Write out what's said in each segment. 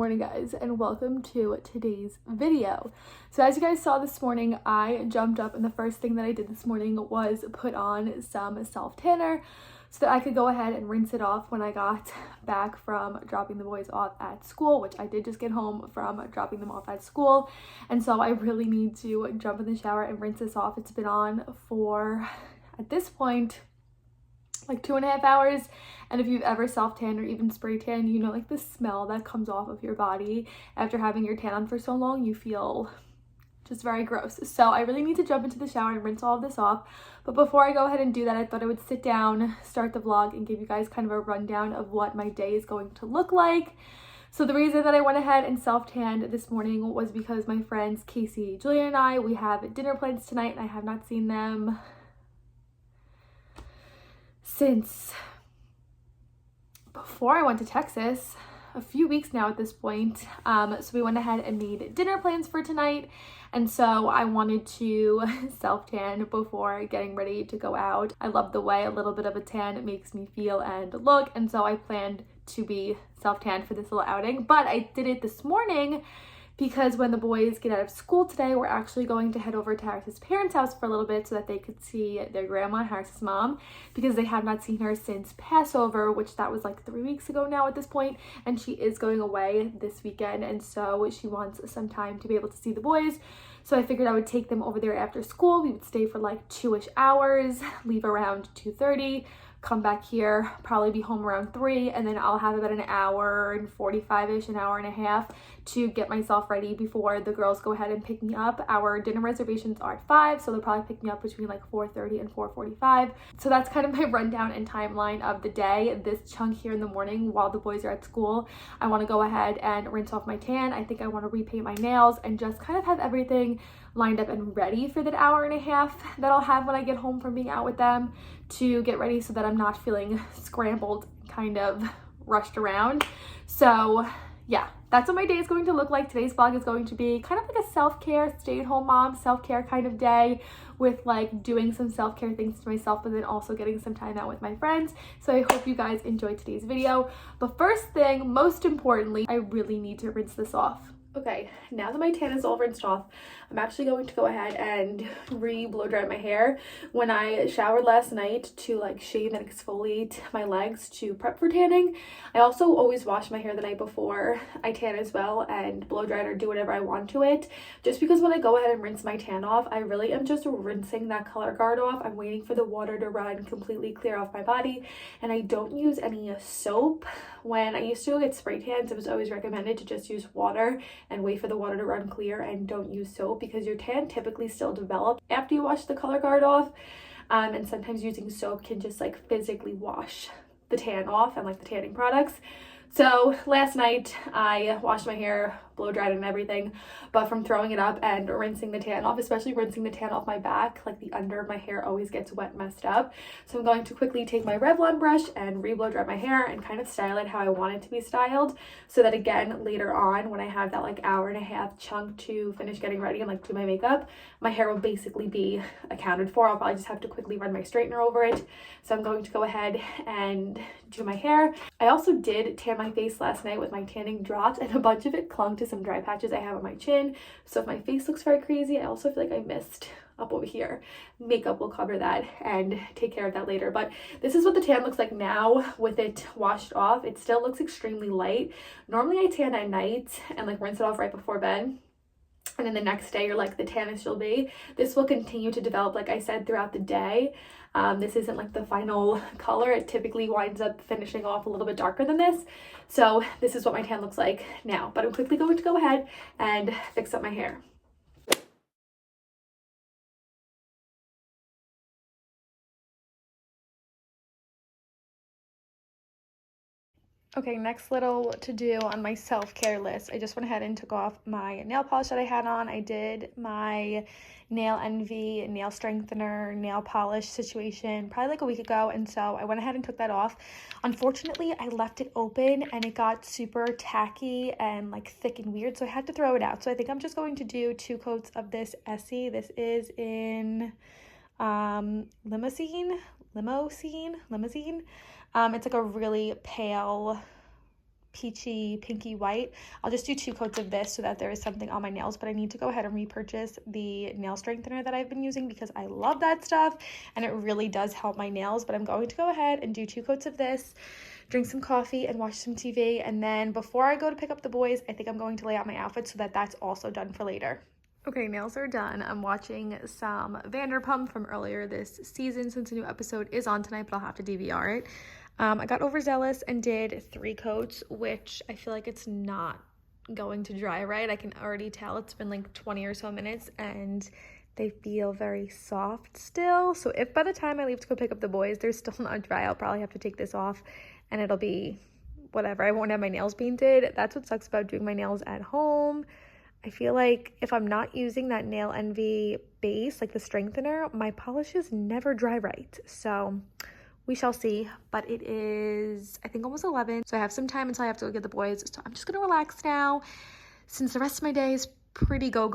morning, guys, and welcome to today's video. So as you guys saw this morning, I jumped up and the first thing that I did this morning was put on some self-tanner so that I could go ahead and rinse it off when I got back from dropping the boys off at school, which I did just get home from dropping them off at school. And so I really need to jump in the shower and rinse this off. It's been on for, at this point, like 2.5 hours. And if you've ever self-tanned or even spray tan, you know, like the smell that comes off of your body after having your tan on for so long, you feel just very gross. So I really need to jump into the shower and rinse all of this off. But before I go ahead and do that, I thought I would sit down, start the vlog, and give you guys kind of a rundown of what my day is going to look like. So the reason that I went ahead and self-tanned this morning was because my friends Casey, Julia, and I, we have dinner plans tonight, and I have not seen them since before I went to Texas, a few weeks now at this point. So we went ahead and made dinner plans for tonight, and so I wanted to self-tan before getting ready to go out. I love the way a little bit of a tan makes me feel and look, and so I planned to be self-tanned for this little outing, but I did it this morning because when the boys get out of school today, we're actually going to head over to Harris's parents' house for a little bit so that they could see their grandma, Harris's mom, because they have not seen her since Passover, which that was like 3 weeks ago now at this point, and she is going away this weekend, and so she wants some time to be able to see the boys. So I figured I would take them over there after school. We would stay for like 2-ish hours, leave around 2:30, come back here, probably be home around 3, and then I'll have about an hour and 45-ish, an hour and a half to get myself ready before the girls go ahead and pick me up. Our dinner reservations are at 5, so they'll probably pick me up between like 4:30 and 4:45. So that's kind of my rundown and timeline of the day. This chunk here in the morning while the boys are at school, I want to go ahead and rinse off my tan. I think I want to repaint my nails and just kind of have everything lined up and ready for that hour and a half that I'll have when I get home from being out with them, to get ready so that I'm not feeling scrambled, kind of rushed around. So yeah, that's what my day is going to look like. Today's vlog is going to be kind of like a self-care, stay-at-home mom, self-care kind of day, with like doing some self-care things to myself, but then also getting some time out with my friends. So I hope you guys enjoyed today's video. But first thing, most importantly, I really need to rinse this off. Okay, now that my tan is all rinsed off, I'm actually going to go ahead and blow dry my hair. When I showered last night to like shave and exfoliate my legs to prep for tanning, I also always wash my hair the night before I tan as well and blow dry it or do whatever I want to it. Just because when I go ahead and rinse my tan off, I really am just rinsing that color guard off. I'm waiting for the water to run completely clear off my body, and I don't use any soap. When I used to get spray tans, it was always recommended to just use water and wait for the water to run clear and don't use soap, because your tan typically still develops after you wash the color guard off, and sometimes using soap can just like physically wash the tan off and like the tanning products. So last night I washed my hair, blow dried and everything, but from throwing it up and rinsing the tan off, especially rinsing the tan off my back, like the under of my hair always gets wet and messed up. So I'm going to quickly take my Revlon brush and blow dry my hair and kind of style it how I want it to be styled, so that again later on when I have that like hour and a half chunk to finish getting ready and like do my makeup, my hair will basically be accounted for. I'll probably just have to quickly run my straightener over it. So I'm going to go ahead and do my hair. I also did tan my face last night with my tanning drops, and a bunch of it clung to some dry patches I have on my chin. So if my face looks very crazy, I also feel like I missed up over here. Makeup will cover that and take care of that later. But this is what the tan looks like now with it washed off. It still looks extremely light. Normally I tan at night and like rinse it off right before bed, and then the next day you're like the tannest you'll be. This will continue to develop, like I said, throughout the day. This isn't like the final color. It typically winds up finishing off a little bit darker than this. So this is what my tan looks like now, but I'm quickly going to go ahead and fix up my hair. Okay, next little to do on my self-care list. I just went ahead and took off my nail polish that I had on. I did my Nail Envy nail strengthener nail polish situation probably like a week ago, and so I went ahead and took that off. Unfortunately, I left it open and it got super tacky and like thick and weird, so I had to throw it out. So I think I'm just going to do 2 coats of this Essie. This is in limousine. It's like a really pale peachy pinky white. I'll just do 2 coats of this so that there is something on my nails, but I need to go ahead and repurchase the nail strengthener that I've been using because I love that stuff and it really does help my nails. But I'm going to go ahead and do 2 coats of this, drink some coffee and watch some TV, and then before I go to pick up the boys, I think I'm going to lay out my outfit so that that's also done for later. Okay, nails are done. I'm watching some Vanderpump from earlier this season since a new episode is on tonight, but I'll have to DVR it. I got overzealous and did 3 coats, which I feel like it's not going to dry right. I can already tell it's been like 20 or so minutes and they feel very soft still. So if by the time I leave to go pick up the boys, they're still not dry, I'll probably have to take this off and it'll be whatever. I won't have my nails painted. That's what sucks about doing my nails at home. I feel like if I'm not using that Nail Envy base, like the strengthener, my polishes never dry right. So we shall see, but it is, I think, almost 11. So I have some time until I have to go get the boys. So I'm just gonna relax now since the rest of my day is pretty go.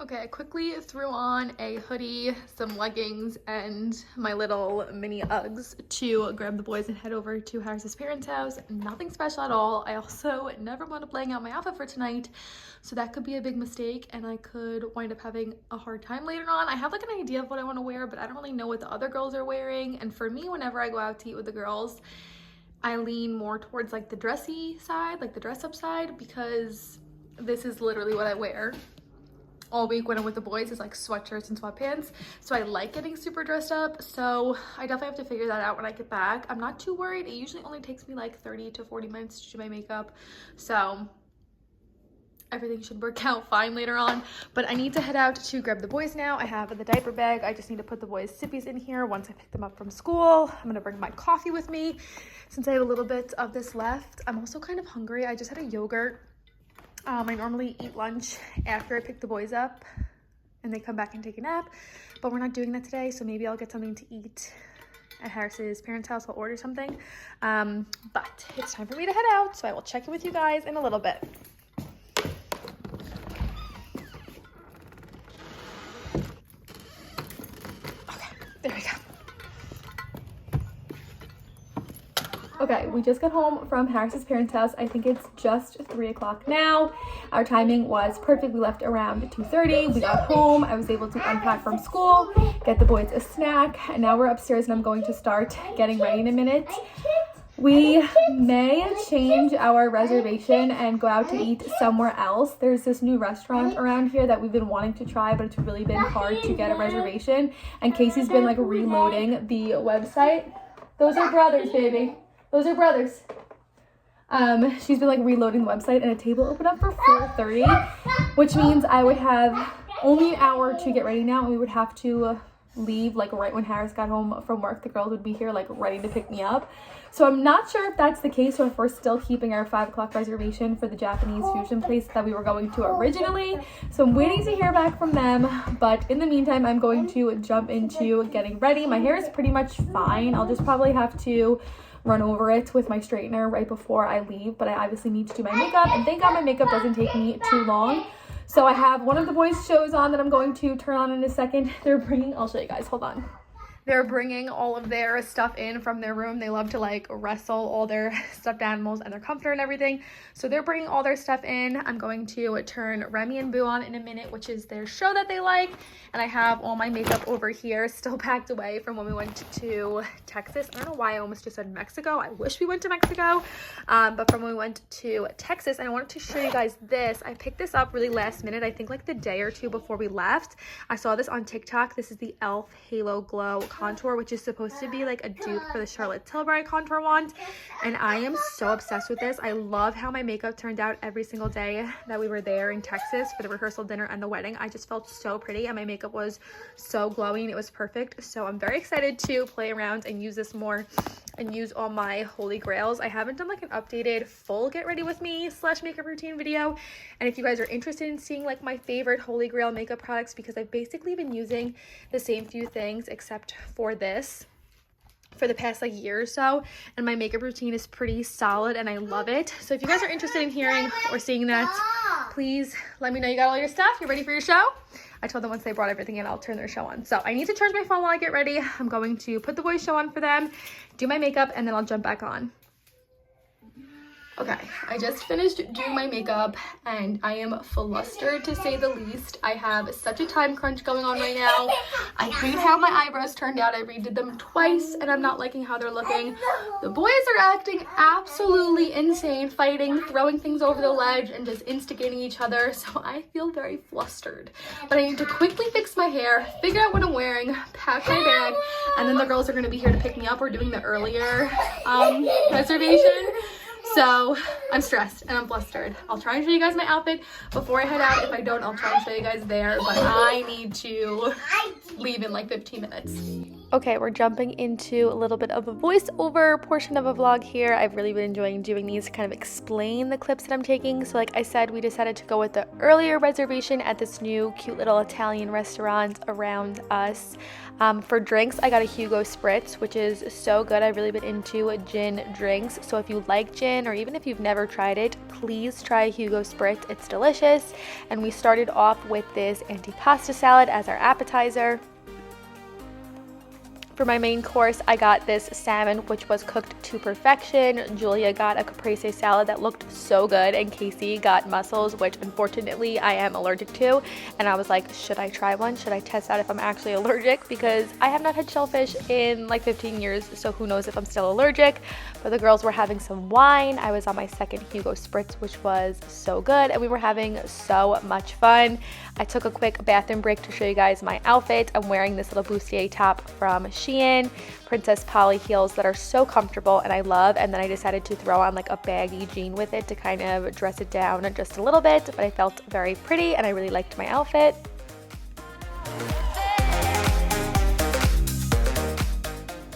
Okay, I quickly threw on a hoodie, some leggings, and my little mini Uggs to grab the boys and head over to Harris's parents' house. Nothing special at all. I also never wound up laying out my outfit for tonight, so that could be a big mistake and I could wind up having a hard time later on. I have like an idea of what I want to wear, but I don't really know what the other girls are wearing. And for me, whenever I go out to eat with the girls, I lean more towards like the dressy side, like the dress up side, because this is literally what I wear all week when I'm with the boys, is like sweatshirts and sweatpants. So I like getting super dressed up. So I definitely have to figure that out when I get back. I'm not too worried. It usually only takes me like 30 to 40 minutes to do my makeup. So everything should work out fine later on. But I need to head out to grab the boys now. I have the diaper bag. I just need to put the boys' sippies in here once I pick them up from school. I'm gonna bring my coffee with me since I have a little bit of this left. I'm also kind of hungry. I just had a yogurt. I normally eat lunch after I pick the boys up and they come back and take a nap, but we're not doing that today, so maybe I'll get something to eat at Harris's parents' house. I'll order something, but it's time for me to head out, so I will check in with you guys in a little bit. Okay, there we go. Okay, we just got home from Harris's parents' house. I think it's just 3 o'clock now. Our timing was perfect. We left around 2:30. We got home. I was able to unpack from school, get the boys a snack, and now we're upstairs and I'm going to start getting ready in a minute. We may change our reservation and go out to eat somewhere else. There's this new restaurant around here that we've been wanting to try, but it's really been hard to get a reservation. And Casey's been like reloading the website. Those are brothers, baby. Those are brothers. She's been like reloading the website and a table opened up for 4:30, which means I would have only an hour to get ready now and we would have to leave like right when Harris got home from work. The girls would be here like ready to pick me up. So I'm not sure if that's the case or if we're still keeping our 5 o'clock reservation for the Japanese fusion place that we were going to originally. So I'm waiting to hear back from them. But in the meantime, I'm going to jump into getting ready. My hair is pretty much fine. I'll just probably have to run over it with my straightener right before I leave. But I obviously need to do my makeup. And thank God my makeup doesn't take me too long. So I have one of the boys' shows on that I'm going to turn on in a second. They're bringing, I'll show you guys, hold on. They're bringing all of their stuff in from their room. They love to like wrestle all their stuffed animals and their comforter and everything. So they're bringing all their stuff in. I'm going to turn Remy and Boo on in a minute, which is their show that they like. And I have all my makeup over here still packed away from when we went to Texas. I don't know why I almost just said Mexico. I wish we went to Mexico. But from when we went to Texas, and I wanted to show you guys this. I picked this up really last minute. I think like the day or two before we left. I saw this on TikTok. This is the e.l.f. Halo Glow contour, which is supposed to be like a dupe for the Charlotte Tilbury contour wand, and I am so obsessed with this. I love how my makeup turned out every single day that we were there in Texas for the rehearsal dinner and the wedding. I just felt so pretty and my makeup was so glowing. It was perfect. So I'm very excited to play around and use this more and use all my holy grails. I haven't done like an updated full get ready with me / makeup routine video, and if you guys are interested in seeing like my favorite holy grail makeup products, because I've basically been using the same few things except for this for the past like year or so, and my makeup routine is pretty solid and I love it. So if you guys are interested in hearing or seeing that, please let me know you got all your stuff. You're ready for your show? I told them once they brought everything in, I'll turn their show on. So I need to charge my phone while I get ready. I'm going to put the boys' show on for them, do my makeup, and then I'll jump back on. Okay, I just finished doing my makeup and I am flustered to say the least. I have such a time crunch going on right now. I hate how my eyebrows turned out. I redid them twice and I'm not liking how they're looking. The boys are acting absolutely insane, fighting, throwing things over the ledge and just instigating each other. So I feel very flustered. But I need to quickly fix my hair, figure out what I'm wearing, pack my bag, and then the girls are going to be here to pick me up. We're doing the earlier reservation. So I'm stressed and I'm flustered. I'll try and show you guys my outfit before I head out. If I don't, I'll try and show you guys there, but I need to leave in like 15 minutes. Okay, we're jumping into a little bit of a voiceover portion of a vlog here. I've really been enjoying doing these to kind of explain the clips that I'm taking. So like I said, we decided to go with the earlier reservation at this new cute little Italian restaurant around us. For drinks, I got a Hugo Spritz, which is so good. I've really been into gin drinks. So if you like gin, or even if you've never tried it, please try a Hugo Spritz. It's delicious. And we started off with this antipasta salad as our appetizer. For my main course, I got this salmon, which was cooked to perfection. Julia got a caprese salad that looked so good, and Casey got mussels, which unfortunately I am allergic to. And I was like, should I try one? Should I test out if I'm actually allergic? Because I have not had shellfish in like 15 years, so who knows if I'm still allergic. But the girls were having some wine. I was on my second Hugo Spritz, which was so good, and we were having so much fun. I took a quick bathroom break to show you guys my outfit. I'm wearing this little bustier top from Shein, Princess Polly heels that are so comfortable and I love, and then I decided to throw on like a baggy jean with it to kind of dress it down just a little bit, but I felt very pretty and I really liked my outfit.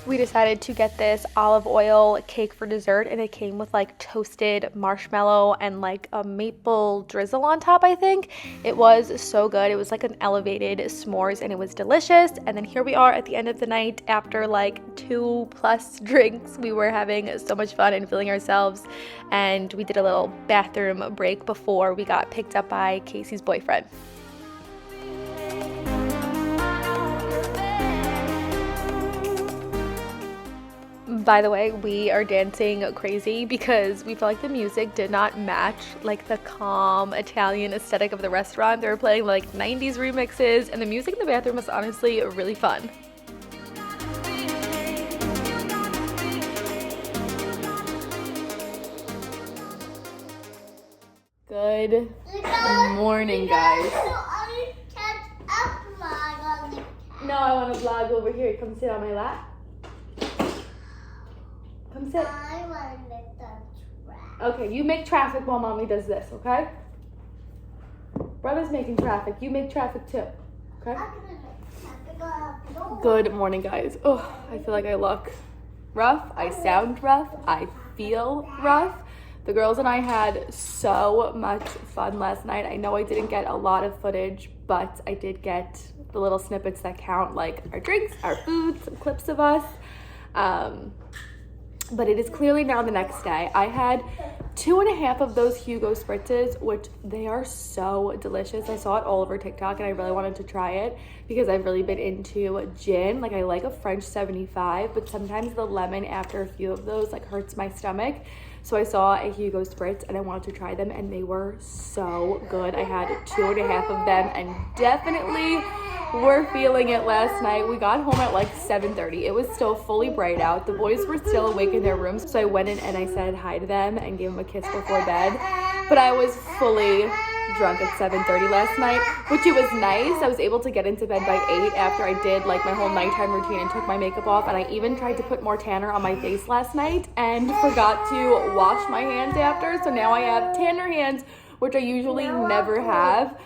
We decided to get this olive oil cake for dessert, and it came with like toasted marshmallow and like a maple drizzle on top, I think. It was so good. It was like an elevated s'mores and it was delicious. And then here we are at the end of the night after like 2+ drinks. We were having so much fun and feeling ourselves, and we did a little bathroom break before we got picked up by Casey's boyfriend. By the way, we are dancing crazy because we felt like the music did not match like the calm Italian aesthetic of the restaurant. They were playing like 90s remixes, and the music in the bathroom was honestly really fun. Good morning, guys. No, I want to vlog over here. Come sit on my lap. Come sit. I want to make the traffic. Okay, you make traffic while mommy does this, okay? Brother's making traffic. You make traffic too, okay? Good morning, guys. Oh, I feel like I look rough. I sound rough. I feel rough. The girls and I had so much fun last night. I know I didn't get a lot of footage, but I did get the little snippets that count, like our drinks, our food, some clips of us. But it is clearly now the next day. I had 2.5 of those Hugo Spritzes, which they are so delicious. I saw it all over TikTok and I really wanted to try it because I've really been into gin. Like I like a French 75, but sometimes the lemon after a few of those like hurts my stomach. So I saw a Hugo Spritz and I wanted to try them and they were so good. I had 2.5 of them and definitely were feeling it last night. We got home at like 7:30. It was still fully bright out. The boys were still awake in their rooms. So I went in and I said hi to them and gave them a kiss before bed. But I was fully drunk at 7:30 last night, which it was nice. I was able to get into bed by 8 after I did like my whole nighttime routine and took my makeup off, and I even tried to put more tanner on my face last night and forgot to wash my hands after, so now I have tanner hands, which I usually never have.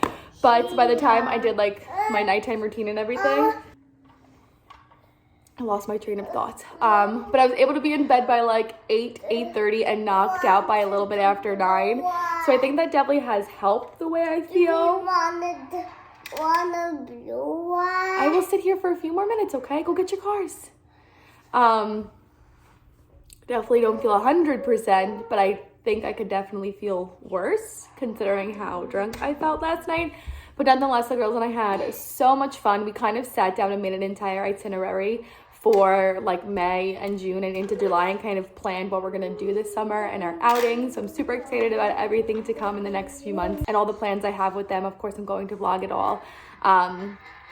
But by the time I did like my nighttime routine and everything, I lost my train of thought. But I was able to be in bed by like 8:30 and knocked out by a little bit after 9. So I think that definitely has helped the way I feel. Want a blue one? I will sit here for a few more minutes, okay? Go get your cars. Definitely don't feel 100%, but I think I could definitely feel worse considering how drunk I felt last night. But nonetheless, the girls and I had so much fun. We kind of sat down and made an entire itinerary for like May and June and into July and kind of planned what we're gonna do this summer and our outings. So I'm super excited about everything to come in the next few months and all the plans I have with them. Of course, I'm going to vlog it all.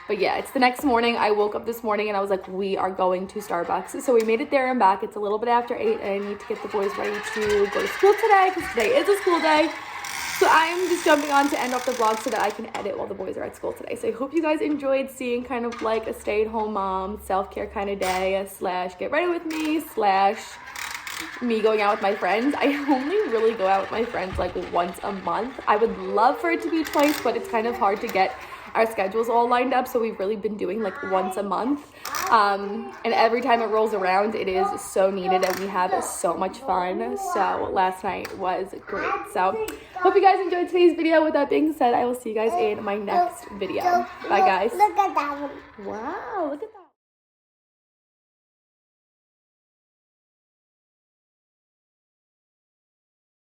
But yeah, it's the next morning. I woke up this morning and I was like, we are going to Starbucks. So we made it there and back. It's a little bit after 8 and I need to get the boys ready to go to school today because today is a school day. So I'm just jumping on to end off the vlog so that I can edit while the boys are at school today. So I hope you guys enjoyed seeing kind of like a stay-at-home mom, self-care kind of day, slash get ready with me, slash me going out with my friends. I only really go out with my friends like once a month. I would love for it to be twice, but it's kind of hard to get our schedules all lined up, so we've really been doing like once a month, and every time it rolls around it is so needed and we have so much fun. So last night was great. So hope you guys enjoyed today's video. With that being said, I will see you guys in my next video. Bye guys. Look at that one. Wow, look at that.